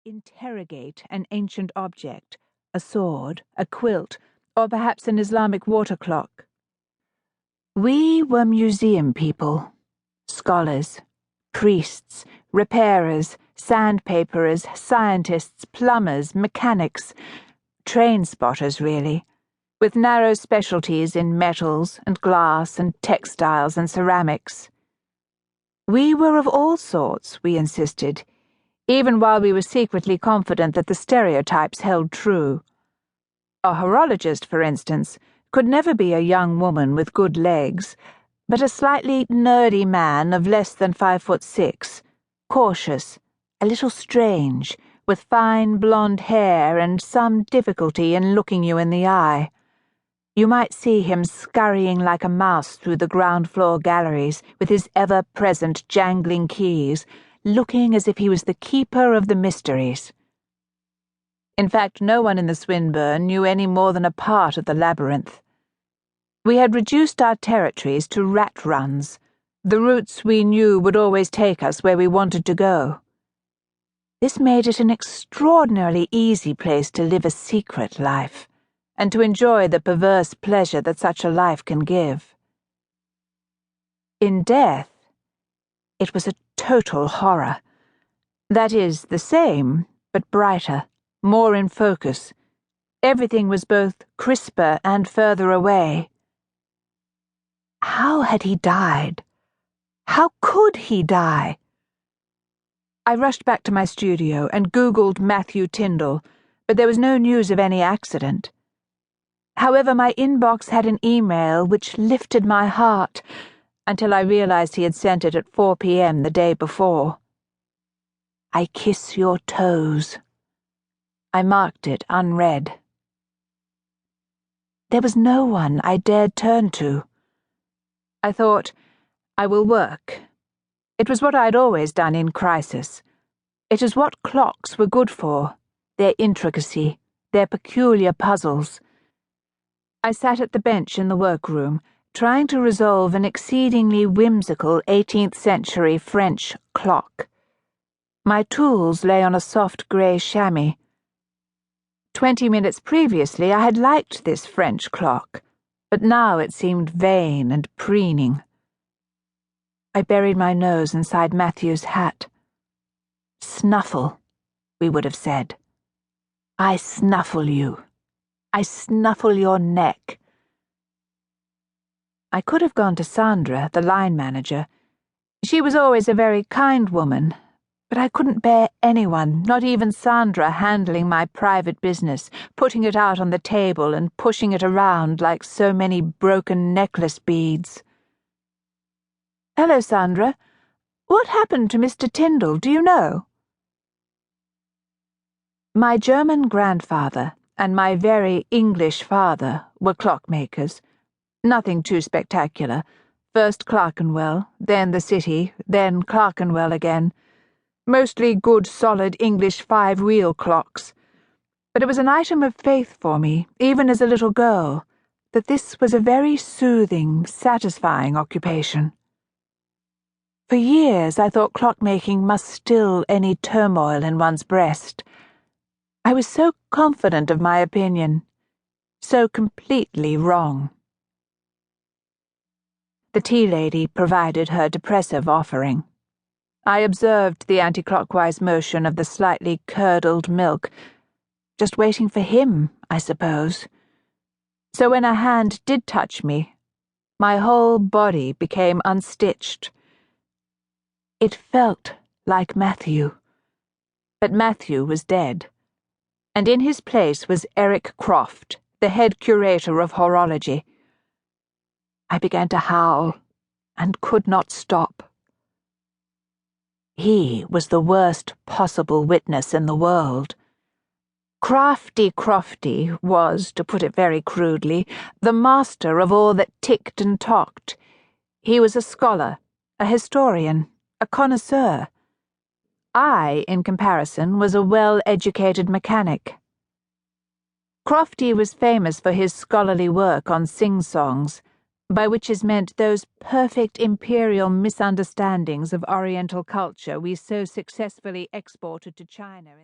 interrogate an ancient object, a sword, a quilt, or perhaps an Islamic water clock. We were museum people, scholars, priests, repairers, sandpaperers, scientists, plumbers, mechanics, train spotters, really, with narrow specialties in metals and glass and textiles and ceramics. We were of all sorts, we insisted, even while we were secretly confident that the stereotypes held true. A horologist, for instance, could never be a young woman with good legs, but a slightly nerdy man of less than 5'6", cautious, a little strange, with fine blonde hair and some difficulty in looking you in the eye. You might see him scurrying like a mouse through the ground-floor galleries with his ever-present jangling keys, looking as if he was the keeper of the mysteries. In fact, no one in the Swinburne knew any more than a part of the labyrinth. We had reduced our territories to rat runs, the routes we knew would always take us where we wanted to go. This made it an extraordinarily easy place to live a secret life, and to enjoy the perverse pleasure that such a life can give. In death, it was a total horror. That is, the same, but brighter, more in focus. Everything was both crisper and further away. How had he died? How could he die? I rushed back to my studio and Googled Matthew Tyndall, but there was no news of any accident. However, my inbox had an email which lifted my heart until I realized he had sent it at 4 p.m. the day before. I kiss your toes. I marked it unread. There was no one I dared turn to. I thought, I will work. It was what I'd always done in crisis. It is what clocks were good for, their intricacy, their peculiar puzzles. I sat at the bench in the workroom, trying to resolve an exceedingly whimsical 18th century French clock. My tools lay on a soft grey chamois. 20 minutes previously I had liked this French clock, but now it seemed vain and preening. I buried my nose inside Matthew's hat. Snuffle, we would have said. I snuffle you. I snuffle your neck. I could have gone to Sandra, the line manager. She was always a very kind woman, but I couldn't bear anyone, not even Sandra, handling my private business, putting it out on the table and pushing it around like so many broken necklace beads. Hello, Sandra. What happened to Mr. Tyndall, do you know? My German grandfather and my very English father were clockmakers. Nothing too spectacular. First Clerkenwell, then the city, then Clerkenwell again. Mostly good, solid English 5-wheel clocks. But it was an item of faith for me, even as a little girl, that this was a very soothing, satisfying occupation. For years I thought clockmaking must still any turmoil in one's breast. I was so confident of my opinion, so completely wrong. The tea lady provided her depressive offering. I observed the anti-clockwise motion of the slightly curdled milk, just waiting for him, I suppose. So when a hand did touch me, my whole body became unstitched. It felt like Matthew, but Matthew was dead, and in his place was Eric Croft, the head curator of horology. I began to howl and could not stop. He was the worst possible witness in the world. Crofty was, to put it very crudely, the master of all that ticked and talked. He was a scholar, a historian, a connoisseur. I, in comparison, was a well-educated mechanic. Crofty was famous for his scholarly work on sing-songs, by which is meant those perfect imperial misunderstandings of Oriental culture we so successfully exported to China.